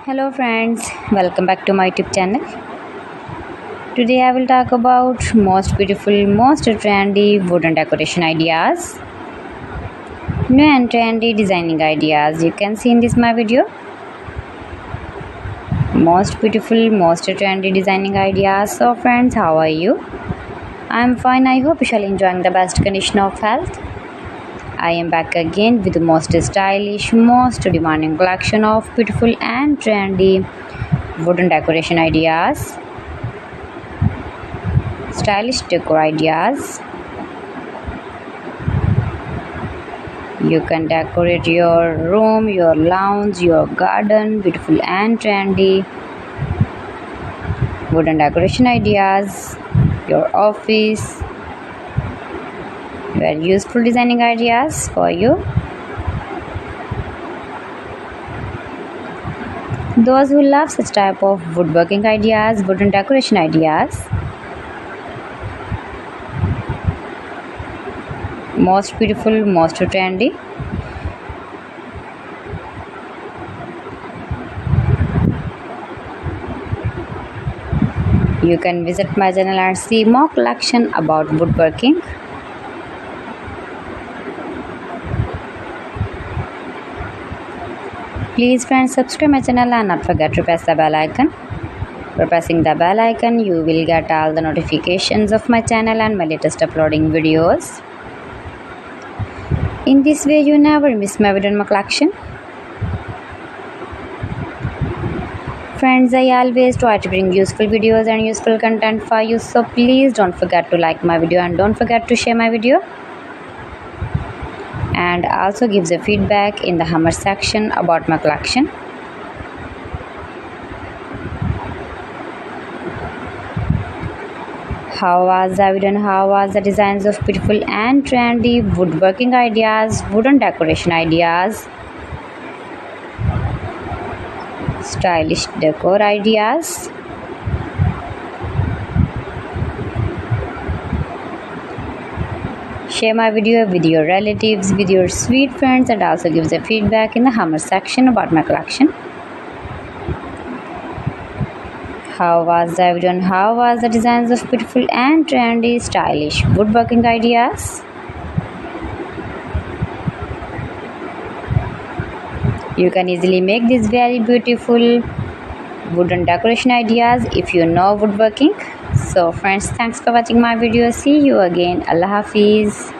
Hello friends, welcome back to my YouTube channel. Today I will talk about most beautiful, most trendy wooden decoration ideas. New and trendy designing ideas you can see in this my video. Most beautiful, most trendy designing ideas. So friends, how are you? I am fine. I hope you shall enjoying the best condition of health. I am back again with the most stylish, most demanding collection of beautiful and trendy wooden decoration ideas, stylish decor ideas. You can decorate your room, your lounge, your garden, beautiful and trendy wooden decoration ideas, your office. Very useful designing ideas for you. Those who love such type of woodworking ideas, wooden decoration ideas. Most beautiful, most trendy. You can visit my channel and see more collection about woodworking. Please friends, subscribe my channel and not forget to press the bell icon. By pressing the bell icon, you will get all the notifications of my channel and my latest uploading videos. In this way, you never miss my video in my collection. Friends, I always try to bring useful videos and useful content for you, so please don't forget to like my video and don't forget to share my video. And also give the feedback in the comment section about my collection. How was the video and how was the designs of beautiful and trendy woodworking ideas, wooden decoration ideas, stylish decor ideas. Share my video with your relatives, with your sweet friends, and also give the feedback in the comment section about my collection. How was the video and how was the designs of beautiful and trendy stylish woodworking ideas? You can easily make these very beautiful wooden decoration ideas if you know woodworking. So friends, thanks for watching my video. See you again. Allah Hafiz.